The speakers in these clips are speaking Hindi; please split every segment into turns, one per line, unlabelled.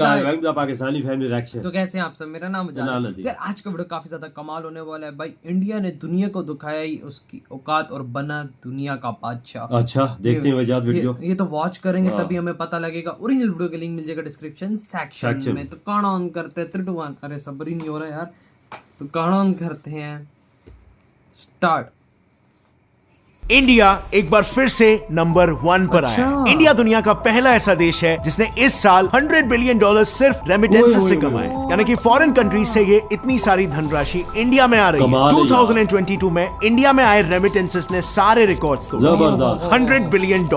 Pakistani family reaction.
तो कैसे हैं आप सब? मेरा नाम मुजाहिद है। यार आज का वीडियो काफी ज्यादा कमाल होने वाला है भाई। इंडिया ने दुनिया को दिखाया ही उसकी औकात और बना दुनिया का बादशाह।
अच्छा देखते हैं वजाद वीडियो।
ये तो वॉच करेंगे तभी हमें पता लगेगा। ओरिजिनल वीडियो का लिंक मिल जाएगा डिस्क्रिप्शन सेक्शन में। तो कान ऑन करते हैं 3 2 1। अरे सब्र ही नहीं हो रहा यार। तो कान ऑन करते हैं, स्टार्ट।
इंडिया एक बार फिर से नंबर 1 पर आया है। इंडिया दुनिया का पहला ऐसा देश है जिसने इस साल $100 बिलियन सिर्फ रेमिटेंसेस से कमाए, यानी कि फॉरेन कंट्रीज से ये इतनी सारी धनराशि इंडिया में आ रही है। 2022 में इंडिया में आए रेमिटेंसेस ने सारे रिकॉर्ड्स तोड़े। $100 billion,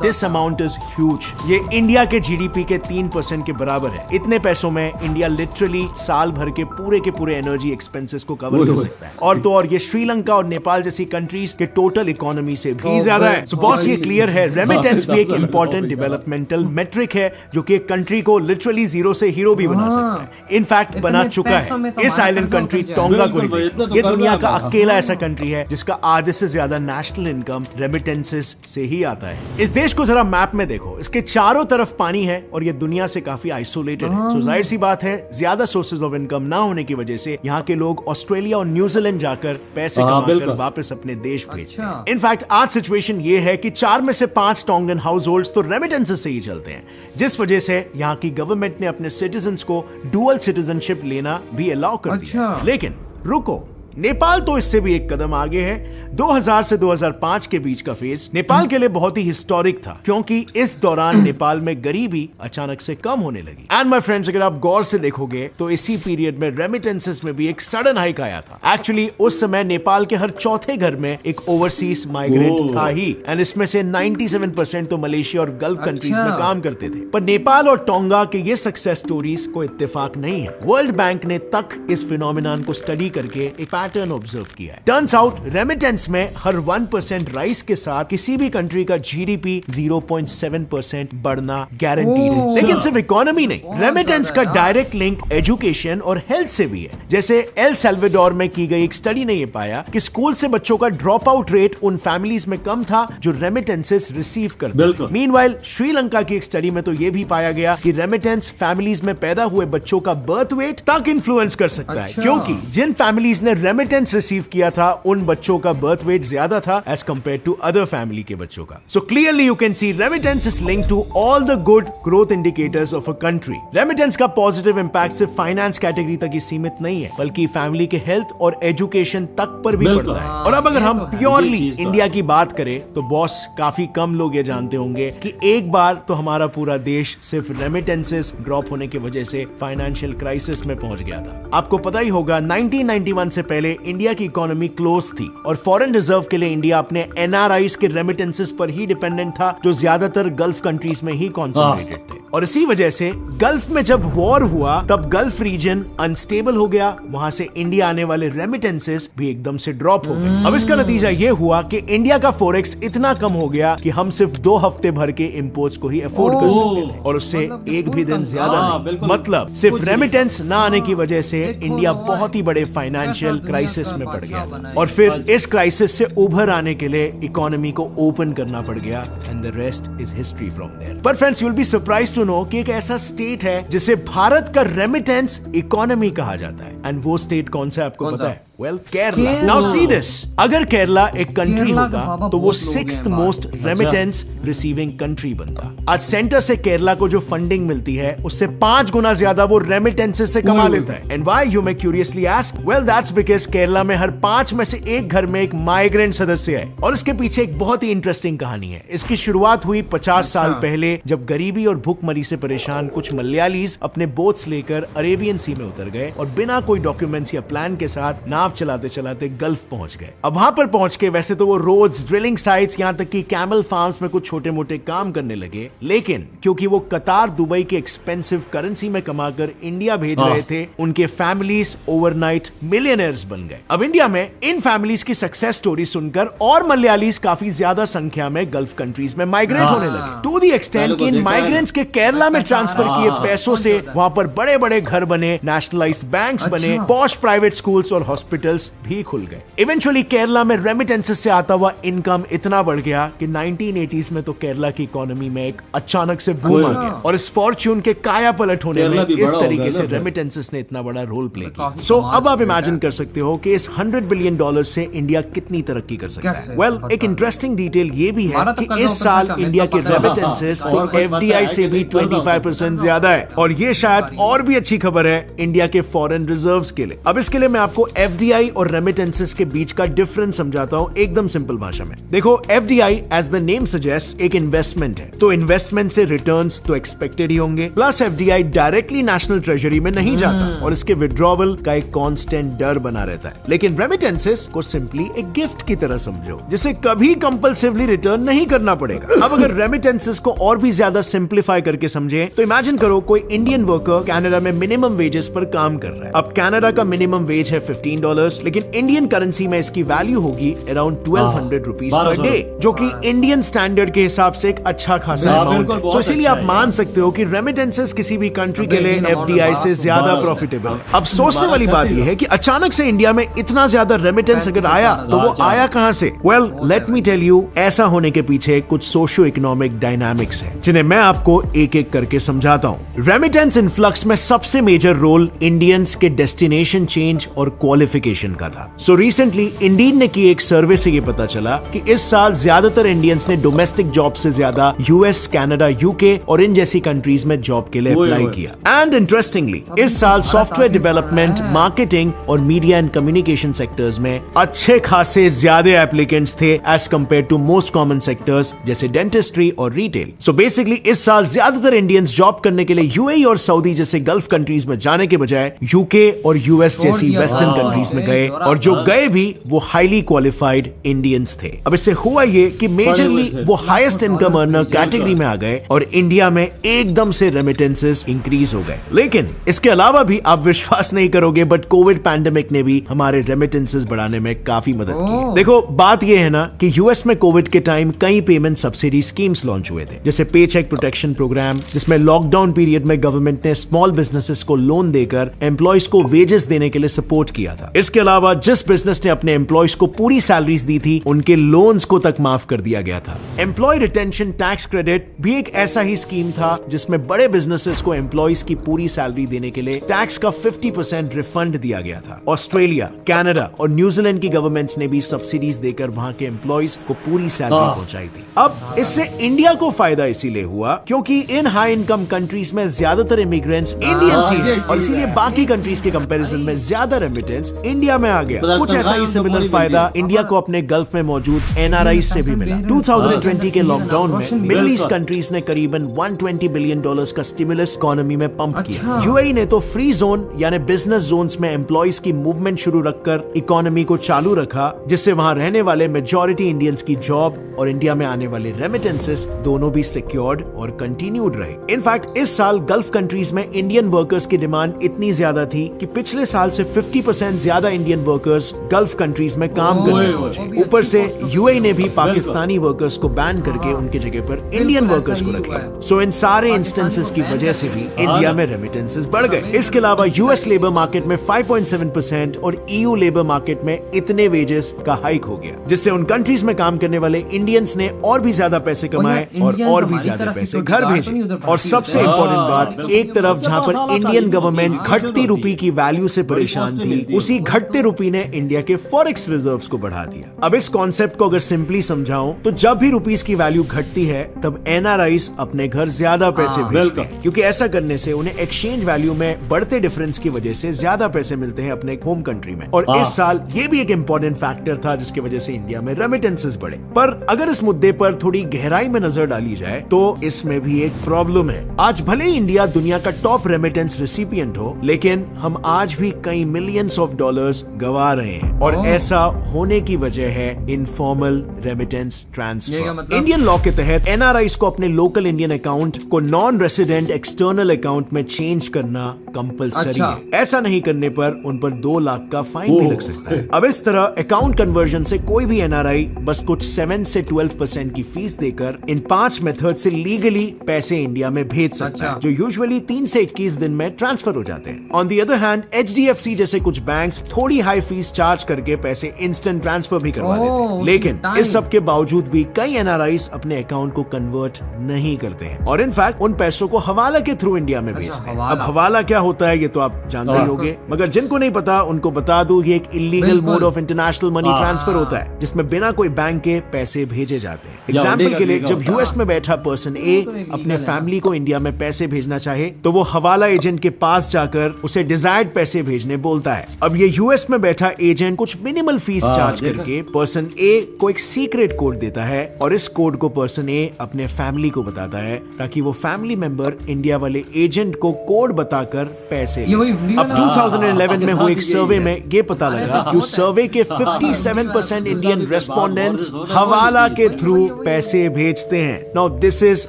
this amount is huge. ये इंडिया के जीडीपी के 3% के बराबर है। इतने पैसों में इंडिया लिटरली साल भर के पूरे एनर्जी एक्सपेंसेस को कवर कर सकता है। और तो और ये श्रीलंका और नेपाल जैसी कंट्रीज के टोटल इकोनॉमी से भी ज्यादा है। बॉस ये क्लियर है, रेमिटेंस भी एक इंपॉर्टेंट डेवलपमेंटल मेट्रिक है जो कि एक कंट्री को लिटरली जीरो से हीरो भी बना सकता है। इनफैक्ट बना चुका है। इस आइलैंड कंट्री टोंगा को ये दुनिया का अकेला ऐसा कंट्री है जिसका आधे से ज्यादा नेशनल इनकम रेमिटेंसेस से ही आता है। इस देश को जरा मैप में देखो, इसके चारों तरफ पानी है और ये दुनिया से काफी आइसोलेटेड है। सो जाहिर सी बात है, ज्यादा सोर्सेज ऑफ इनकम ना होने की वजह से यहाँ के लोग ऑस्ट्रेलिया और न्यूजीलैंड जाकर पैसे कमाकर वापस अपने देश भेजते हैं। इनफैक्ट आज सिचुएशन ये है कि 4 में से 5 टोंगन हाउस होल्ड्स तो रेमिटेंसेस से ही चलते हैं, जिस वजह से यहाँ की गवर्नमेंट ने अपने सिटीजन्स को डुअल सिटीजनशिप लेना भी अलाउ कर दिया। लेकिन रुको, नेपाल तो इससे भी एक कदम आगे है। 2000 से 2005 के बीच का फेज नेपाल के लिए बहुत ही हिस्टोरिक था, क्योंकि इस दौरान नेपाल में गरीबी अचानक से कम होने लगी। एंड माय फ्रेंड्स, अगर आप गौर से देखोगे तो इसी पीरियड में रेमिटेंसेस में भी एक सडन हाइक आया था। एक्चुअली उस समय नेपाल के हर चौथे घर में एक ओवरसीज माइग्रेंट था ही, एंड इसमें से 97% तो मलेशिया और गल्फ कंट्रीज में काम करते थे। पर नेपाल और टोंगा के ये सक्सेस स्टोरीज को इत्तेफाक नहीं है। वर्ल्ड बैंक ने तक इस फिनोमिनन को स्टडी करके एक पैटर्न ऑब्जर्व किया है। टर्न्स आउट रेमिटेंस में हर 1% राइज के साथ किसी भी कंट्री का जीडीपी 0.7% बढ़ना गारंटीड है। लेकिन सिर्फ इकोनॉमी नहीं, रेमिटेंस का डायरेक्ट लिंक एजुकेशन और हेल्थ से भी है। जैसे एल साल्वाडोर में की गई एक स्टडी ने यह पाया कि स्कूल से बच्चों का ड्रॉप आउट रेट उन फैमिलीज में कम था जो रेमिटेंसेस रिसीव करते थे। मीनवाइल श्रीलंका की एक स्टडी में तो यह भी पाया गया कि रेमिटेंस फैमिलीज में पैदा हुए बच्चों का बर्थ वेट तक इन्फ्लुएंस कर सकता है, क्योंकि जिन फैमिलीज ने रेमिटेंस रिसीव किया था उन बच्चों का बर्थ वेट ज्यादा था as compare to other family के बच्चों का। So clearly you can see remittance is linked to all the good growth indicators of a country. Remittance का पॉजिटिव इंपैक्ट सिर्फ फाइनेंस कैटेगरी तक ही सीमित नहीं है, बल्कि फैमिली के हेल्थ और एजुकेशन तक पर भी पड़ता है। और अब अगर हम प्योरली इंडिया की बात करें तो बॉस काफी कम लोग ये जानते होंगे कि एक बार तो हमारा पूरा देश सिर्फ रेमिटेंसेस ड्रॉप होने की वजह से फाइनेंशियल क्राइसिस में पहुंच गया था। आपको पता ही होगा 1991 से पहले इंडिया की इकोनॉमी क्लोज थी और फॉरेन रिजर्व के लिए इंडिया अपने एनआरआईज के रेमिटेंसेस पर ही डिपेंडेंट था, जो ज्यादातर गल्फ कंट्रीज में ही कॉन्सेंट्रेटेड थे। और इसी वजह से गल्फ में जब वॉर हुआ तब गल्फ रीजन अनस्टेबल हो गया, वहां से इंडिया आने वाले रेमिटेंसेस भी एकदम से ड्रॉप हो गए। अब इसका नतीजा यह हुआ कि इंडिया का फॉरेक्स इतना कम हो गया कि हम सिर्फ 2 हफ्ते भर के इंपोर्ट्स को ही अफोर्ड कर सकते थे, और उससे एक भी दिन ज्यादा नहीं। मतलब सिर्फ रेमिटेंस ना आने की वजह से इंडिया बहुत ही बड़े फाइनेंशियल क्राइसिस में पड़ गया था। और फिर इस क्राइसिस से उभर आने के लिए इकोनॉमी को ओपन करना पड़ गया, and the rest is history from there. पर friends, you will be surprised to know कि एक ऐसा स्टेट है जिसे भारत का रेमिटेंस इकोनॉमी कहा जाता है, एंड वो स्टेट कौन सा है आपको पता है? Well, Kerala. Now see this. अगर केरला एक कंट्री होता तो वो 6th most remittance receiving country बनता। आज सेंटर से केरला को जो फंडिंग मिलती है उससे 5 गुना ज्यादा वो रेमिटेंसेस से कमा लेता है। And why, you may curiously ask? Well, that's because Kerala में हर 5 में से 1 घर में एक माइग्रेंट सदस्य है। और इसके पीछे एक बहुत ही इंटरेस्टिंग कहानी है। इसकी शुरुआत हुई 50 साल पहले, जब गरीबी और भूखमरी से परेशान कुछ मलयालीज अपने बोट्स लेकर अरेबियन सी में उतर गए और बिना कोई डॉक्यूमेंट्स या प्लान के साथ नाव चलाते चलाते गल्फ पहुंच गए। अब वहां पर पहुंच के वैसे तो वो रोड्स, ड्रिलिंग साइट्स, यहां तक कि कैमल फार्म्स में कुछ छोटे मोटे काम करने लगे, लेकिन क्योंकि वो कतार, दुबई के एक्सपेंसिव करेंसी में कमाकर इंडिया भेज रहे थे, उनके फैमिलीज ओवरनाइट मिलियनेयर्स बन गए। अब इंडिया में इन फैमिलीज की सक्सेस स्टोरी सुनकर और मलयालीज काफी ज्यादा संख्या में गल्फ कंट्रीज में माइग्रेट होने लगे, टू दी एक्सटेंट कि इन माइग्रेंट्स के केरला में ट्रांसफर किए पैसों से वहां पर बड़े बड़े घर बने, नेशनलाइज्ड बैंक्स बने, पॉश प्राइवेट स्कूल्स और हॉस्पिटल कैपिटल्स भी खुल गए। इवेंचुअली केरला में रेमिटेंसेस से आता हुआ इनकम इतना बढ़ गया कि 1980s में तो केरला की इकोनॉमी में एक अचानक से बूम आ गया और इस फॉर्च्यून के काया पलट होने में इस तरीके से रेमिटेंसेस ने इतना बड़ा रोल प्ले किया। सो अब आप इमेजिन कर सकते हो कि इस $100 बिलियन से इंडिया कितनी तरक्की कर सकता है। वेल, एक इंटरेस्टिंग डिटेल ये भी है कि इस साल इंडिया के रेमिटेंसेस तो FDI से भी 25% ज्यादा है और ये शायद और भी अच्छी खबर है इंडिया के फॉरेन रिजर्व्स के लिए। अब इसके लिए मैं आपको FDI और रेमिटेंसेस के बीच का डिफरेंस समझाता हूं एकदम सिंपल भाषा में। देखो, FDI as the name suggest एक इन्वेस्टमेंट है, तो इन्वेस्टमेंट से रिटर्न्स तो एक्सपेक्टेड ही होंगे। Plus FDI directly national treasury में नहीं जाता और इसके विड्रॉवल का एक कांस्टेंट डर बना रहता है। लेकिन रेमिटेंसेस को सिंपली एक गिफ्ट की तरह समझो जिसे कभी कंपल्सिवली रिटर्न नहीं करना पड़ेगा। अब अगर रेमिटेंसेस को और भी ज्यादा सिंप्लीफाई करके समझे तो इमेजिन करो कोई इंडियन वर्कर कनाडा में मिनिमम वेजेस पर काम कर रहा है। अब कनाडा का मिनिमम वेज है $15, लेकिन इंडियन करेंसी में इसकी वैल्यू होगी अराउंड 1200 रुपीज पर डे, जो कि इंडियन स्टैंडर्ड के हिसाब से एक अच्छा खासा अमाउंट है। सो इसीलिए आप मान सकते हो कि रेमिटेंसेस किसी भी कंट्री के लिए FDI से ज्यादा प्रॉफिटेबल है। अब सोचने वाली बात यह है कि अचानक से इंडिया में इतना ज्यादा रेमिटेंस अगर आया तो वो आया कहां से? Well, let me tell you, ऐसा होने के पीछे कुछ सोशियो इकोनॉमिक डायनामिक्स है जिन्हें मैं आपको एक एक करके समझाता हूं। रेमिटेंस इन्फ्लक्स में सबसे मेजर रोल इंडियंस के डेस्टिनेशन चेंज और क्वालिफिकेशन का था। सो रिसेंटली इंडीड ने की एक सर्वे से ये पता चला कि इस साल ज्यादातर इंडियंस ने डोमेस्टिक जॉब से ज्यादा US, कनाडा, UK और इन जैसी कंट्रीज में जॉब के लिए अप्लाई किया। एंड इंटरेस्टिंगली इस साल सॉफ्टवेयर डेवलपमेंट, मार्केटिंग और मीडिया एंड कम्युनिकेशन सेक्टर्स में अच्छे खासे ज्यादा एप्लीकेंट्स थे as compare to most common sectors जैसे डेंटिस्ट्री और रिटेल। सो बेसिकली इस साल ज्यादातर इंडियंस जॉब करने के लिए UAE और सऊदी जैसे गल्फ कंट्रीज में जाने के बजाय UK और US जैसी वेस्टर्न कंट्रीज में गए, और जो गए भी वो हाईली क्वालिफाइड इंडियंस थे। अब इससे हुआ ये कि मेजरली वो हाईएस्ट इनकम अर्नर कैटेगरी में आ गए और इंडिया में एकदम से रेमिटेंसेस इंक्रीज हो गए। लेकिन इसके अलावा भी आप विश्वास नहीं करोगे बट कोविड पैंडेमिक ने भी हमारे रेमिटेंसेस बढ़ाने में काफी मदद की। देखो, बात ये है ना कि US में कोविड के टाइम कई पेमेंट सब्सिडी स्कीम्स लॉन्च हुए थे, जैसे पे चेक प्रोटेक्शन प्रोग्राम, जिसमें लॉकडाउन पीरियड में गवर्नमेंट ने स्मॉल बिजनेसेस को लोन देकर एम्प्लॉयज को वेजेस देने के लिए सपोर्ट किया था। इसके अलावा जिस बिजनेस ने अपने एम्प्लॉयज को पूरी सैलरीज दी थी उनके लोन्स को तक माफ कर दिया गया था। एम्प्लॉय रिटेंशन टैक्स क्रेडिट भी एक ऐसा ही स्कीम था जिसमें बड़े बिजनेसेस को एम्प्लॉयज की पूरी सैलरी देने के लिए टैक्स का 50% रिफंड दिया गया था। ऑस्ट्रेलिया, कनाडा और न्यूजीलैंड की गवर्नमेंट्स ने भी सब्सिडीज देकर वहां के एम्प्लॉयज को पूरी सैलरी पहुंचाई थी। अब इससे इंडिया को फायदा इसीलिए हुआ क्योंकि इन हाई इनकम कंट्रीज में ज्यादातर इमिग्रेंट्स इंडियंस ही हैं और इसीलिए बाकी कंट्रीज के कंपैरिजन में ज्यादा रेमिटेंस इंडिया में आ गया। कुछ ऐसा ही सिमिलर फायदा इंडिया को अपने गल्फ में मौजूद NRI से भी मिला। 2020 के लॉकडाउन में मिडिल ईस्ट कंट्रीज ने करीबन $120 बिलियन का स्टिमुलस इकोनॉमी में पंप किया। UAE ने तो फ्री जोन यानी बिजनेस जोन्स में एम्प्लॉयज की मूवमेंट शुरू रखकर इकोनॉमी को चालू रखा, जिससे वहां रहने वाले मेजॉरिटी इंडियंस की जॉब और इंडिया में आने वाले रेमिटेंसेस दोनों भी सिक्योर्ड और कंटिन्यूड रहे। इनफैक्ट इस साल गल्फ कंट्रीज में इंडियन वर्कर्स की डिमांड इतनी ज्यादा थी कि पिछले साल से 50% ज्यादा इंडियन वर्कर्स गल्फ कंट्रीज में काम करने पहुंचे। ऊपर से UAE ने भी पाकिस्तानी वर्कर्स को बैन करके उनकी जगह पर इंडियन वर्कर्स को रख लिया। सो इन सारे इंस्टेंसेस की वजह से भी इंडिया में रेमिटेंसेस बढ़ गए। इसके अलावा US लेबर मार्केट में 5.7% और EU लेबर मार्केट में इतने वेजेस का हाइक हो गया, जिससे उन कंट्रीज में काम करने वाले इंडियंस ने और भी ज्यादा पैसे कमाए और भी ज्यादा पैसे घर भेजे। और सबसे इंपॉर्टेंट बात, एक तरफ जहां पर इंडियन गवर्नमेंट घटती रुपए की वैल्यू से परेशान थी, उसी घटते रुपए ने इंडिया के फॉरेक्स रिजर्व्स को बढ़ा दिया। अब इस कॉन्सेप्ट को अगर सिंपली समझाऊं तो जब भी रुपीस की वैल्यू घटती है तब NRIs अपने घर ज्यादा पैसे भेजते हैं, क्योंकि ऐसा करने से उन्हें एक्सचेंज वैल्यू में बढ़ते डिफरेंस की वजह से ज्यादा पैसे मिलते हैं अपने होम कंट्री में। और इस साल ये भी एक इंपॉर्टेंट फैक्टर था जिसकी वजह से इंडिया में रेमिटेंसेस बढ़े। पर अगर इस मुद्दे पर थोड़ी गहराई में नजर डाली जाए तो इसमें भी एक प्रॉब्लम है। आज भले ही इंडिया दुनिया का टॉप रेमिटेंस रेसिपिएंट हो, लेकिन हम आज भी कई मिलियंस ऑफ डॉलर्स गवा रहे हैं, और ऐसा होने की वजह है informal remittance transfer. Indian law के तहत NRIs को अपने लोकल इंडियन अकाउंट को नॉन रेसिडेंट एक्सटर्नल अकाउंट में चेंज करना कंपलसरी है। ऐसा नहीं करने पर उन पर 2 लाख का फाइन भी लग सकता है। अब इस तरह अकाउंट कन्वर्जन से कोई भी NRI बस कुछ 7 से 12% की फीस देकर इन 5 मेथड से लीगली पैसे इंडिया में भेज सकता है, जो यूजुअली 3 से 21 दिन में ट्रांसफर हो जाते हैं। On the other hand HDFC जैसे कुछ बैंक्स थोड़ी हाई फीस चार्ज करके पैसे इंस्टेंट ट्रांसफर भी करवा देते हैं।
उसी
लेकिन
time।
इस सब के बावजूद भी कई एनआरआईज अपने अकाउंट को कन्वर्ट नहीं करते हैं और इनफैक्ट उन पैसों को हवाला के थ्रू इंडिया में भेजते हैं। अब हवाला क्या होता है ये तो आप जानते ही होंगे, मगर जिनको नहीं पता उनको बता दूं ये एक illegal mode of international money transfer होता है जिसमें बिना कोई बैंक के पैसे भेजे जाते हैं। एग्जाम्पल के लिए जब यूएस में बैठा पर्सन ए अपने फैमिली को इंडिया में पैसे भेजना चाहे तो वो हवाला एजेंट के पास जाकर उसे डिजायर्ड पैसे भेजने बोलता है। अब ये यूएस में बैठा एजेंट कुछ मिनिमल फीस चार्ज करके पर्सन ए को एक सीक्रेट कोड देता है और इस कोड को पर्सन ए अपने फैमिली को बताता है ताकि वो फैमिली मेंबर इंडिया वाले एजेंट को कोड बताकर पैसे ले सके। अब 2011 में हुए एक सर्वे में ये पता लगा कि उस सर्वे के 57% इंडियन रेस्पोंडेंट्स हवाला के थ्रू पैसे भेजते हैं। Now this is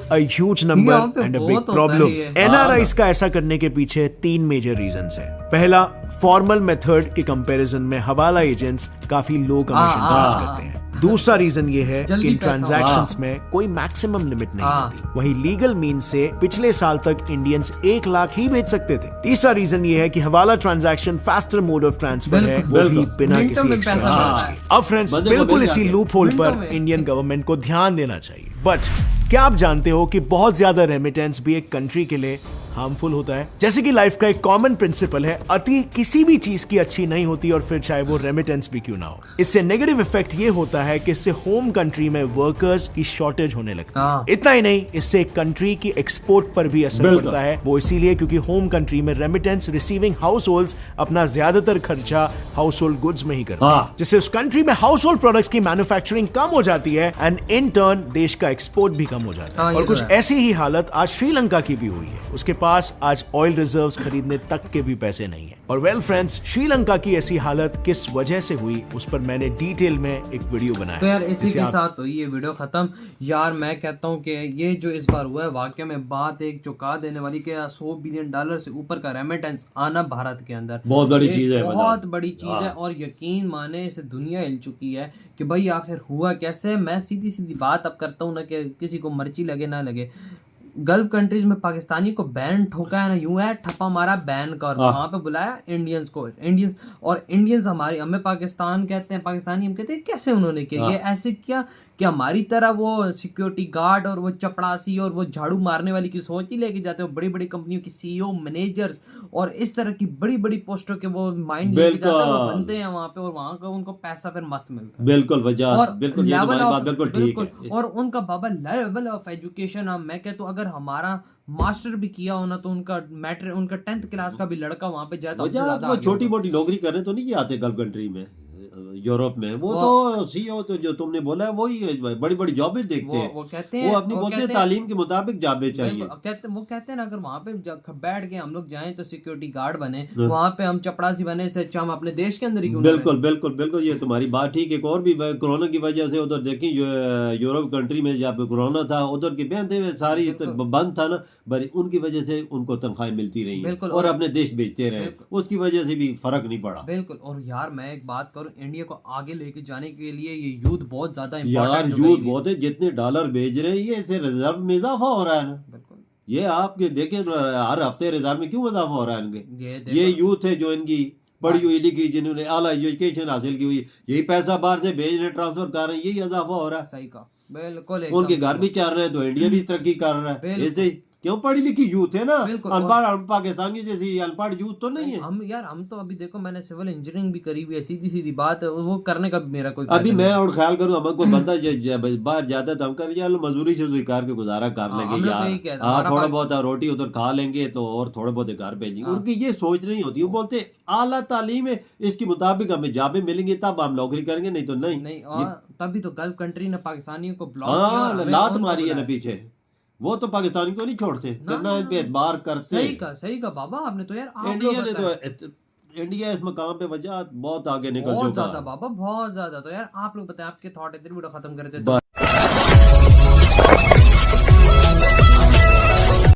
a huge number and a big problem. NRIs का ऐसा करने के पीछे 3 मेजर रीजंस हैं। पहला, फॉर्मल मेथड के कंपैरिजन में हवाला एजेंट्स काफी लो कमीशन चार्ज करते हैं। दूसरा रीजन ये है कि इन ट्रांजैक्शंस में कोई मैक्सिमम लिमिट नहीं होती। वहीं लीगल मीन से पिछले साल तक इंडियंस 1 लाख ही भेज सकते थे। तीसरा रीजन ये है कि हवाला transaction faster mode of transfer है, वो भी बिना किसी एक्स्ट्रा चार्ज के। अब फ्रेंड्स, बिल्कुल इसी लूप होल पर इंडियन गवर्नमेंट को ध्यान देना चाहिए। बट क्या आप जानते हो कि बहुत ज्यादा रेमिटेंस भी एक कंट्री के लिए हार्मफुल होता है? जैसे कि लाइफ का एक कॉमन प्रिंसिपल है, अति किसी भी चीज की अच्छी नहीं होती और फिर चाहे वो रेमिटेंस भी क्यों ना हो। इससे नेगेटिव इफेक्ट ये होता है कि इससे होम कंट्री में वर्कर्स की शॉर्टेज होने लगती है। इतना ही नहीं, इससे कंट्री की एक्सपोर्ट पर भी असर पड़ता है। वो इसीलिए क्योंकि होम कंट्री में रेमिटेंस रिसीविंग हाउस होल्ड अपना ज्यादातर खर्चा हाउस होल्ड गुड्स में ही करते हैं, जिससे उस कंट्री में हाउस होल्ड प्रोडक्ट्स की मैन्युफैक्चरिंग कम हो जाती है एंड इन टर्न देश का एक्सपोर्ट भी कम हो जाता है। और कुछ ऐसी ही हालत आज श्रीलंका की भी हुई है। उसके पास आज ऑयल रिजर्व्स खरीदने तक के भी पैसे नहीं है। और वेल फ्रेंड्स, श्रीलंका की ऐसी हालत किस वजह से हुई उस पर मैंने डिटेल में एक वीडियो बनाया।
तो यार इसी के साथ हुई ये वीडियो खत्म। यार मैं कहता हूँ कि ये जो इस बार हुआ है वाकई में बात एक चौंका देने वाली कि $100 बिलियन से ऊपर का रेमिटेंस आना भारत के अंदर
बहुत बड़ी चीज है,
बहुत बड़ी चीज है। और यकीन माने इसे दुनिया हिल चुकी है कि भाई आखिर हुआ कैसे। मैं सीधी सीधी बात अब करता हूँ ना कि किसी को मर्जी लगे ना लगे, गल्फ कंट्रीज में पाकिस्तानी को बैन ठोका है ना, यूं है ठप्पा मारा बैन का और वहां पे बुलाया इंडियंस को। इंडियंस हमें पाकिस्तान कहते हैं, पाकिस्तानी हम कहते हैं। कैसे उन्होंने किया ये? ऐसे किया कि हमारी तरह वो सिक्योरिटी गार्ड और वो चपड़ासी और वो झाड़ू मारने वाली की सोच ही लेके जाते हो। बड़ी बड़ी कंपनियों की सीईओ, मैनेजर्स और इस तरह की बड़ी बड़ी पोस्टों के वो माइंड लेके जाते हैं, वो बनते हैं वहां पे और वहां का उनको पैसा फिर मस्त मिलता है।
बिल्कुल वजह,
और
बिल्कुल ये तुम्हारी बात बिल्कुल ठीक है।
और उनका बाबा लेवल ऑफ एजुकेशन, मैं कहता हूँ अगर हमारा मास्टर भी किया होना तो उनका मैट्रिक, उनका 10th क्लास का भी लड़का वहां पे जाता है।
छोटी मोटी नौकरी करने तो नहीं आते गल्फ कंट्री में, यूरोप में। वो तो सीईओ तो जो तुमने बोला है वही बड़ी बड़ी जॉबें देखते हैं।
वो कहते हैं,
वो अपनी बोलते हैं तालीम के मुताबिक जॉबें चाहिए।
वो कहते हैं ना अगर वहाँ पे बैठ के हम लोग जाएं तो सिक्योरिटी गार्ड बने, वहाँ पे हम चपड़ासी बने से अच्छा हम अपने देश के अंदर ही क्यों।
बिल्कुल बिल्कुल बिल्कुल, ये तुम्हारी बात ठीक है। एक और भी कोरोना की वजह से उधर देखी यूरोप कंट्री में जब कोरोना था उधर की बेहद सारी बंद था ना, बड़ी उनकी वजह से उनको तनख्वाहें मिलती रही और अपने देश बेचते रहे, उसकी वजह से भी फर्क नहीं पड़ा।
बिल्कुल। और यार मैं एक बात करूं, इंडिया को आगे लेके जाने के लिए ये यूथ बहुत ज्यादा
यार यूथ बहुत है। जितने डॉलर भेज रहे हैं ये इसे रिजर्व में इजाफा हो रहा है ना।
बिल्कुल।
ये आपके देखें हर हफ्ते रिजर्व में क्यों इजाफा हो रहा है इनके। ये यूथ है जो इनकी पढ़ी हुई लिखी, जिन्होंने आला एजुकेशन हासिल की हुई, यही पैसा बाहर से भेज रहे, ट्रांसफर कर रहे हैं, यही इजाफा हो रहा है।
सही कहा, बिल्कुल।
उनके घर भी चल रहे हैं तो इंडिया भी तरक्की कर रहा है। ऐसे क्यों पढ़ी लिखी यूथ है ना, अनपढ़ पाकिस्तानी जैसी अनपढ़ यूथ तो नहीं है।
हम तो अभी देखो मैंने सिविल इंजीनियरिंग भी करी हुई है, सीधी सीधी बात है, वो करने का मेरा कोई
अभी मैं और ख्याल करूं हम कोई बंदा बाहर जाता तो हम कर यार मजदूरी से स्वीकार के गुजारा कर लेंगे यार, थोड़ा बहुत रोटी उधर खा लेंगे तो और थोड़े बहुत घर भेजेंगे। उनकी ये सोच नहीं होती, वो बोलते आला तालीम है, इसके मुताबिक हमें जॉबें मिलेंगी तब हम नौकरी करेंगे, नहीं तो नहीं।
तभी तो गल्फ कंट्री ने पाकिस्तानियों को ब्लॉक
लात मारी है ना पीछे। वो तो पाकिस्तानी को नहीं छोड़ते, करना इन पे एतबार करते।
सही का बाबा आपने तो यार
इंडिया ने तो इंडिया इस मकाम पे वजह बहुत आगे निकल चुका है।
बहुत ज्यादा बाबा, बहुत ज्यादा। तो यार आप लोग बताएं आपके थॉट इधर वीडियो खत्म करते थे।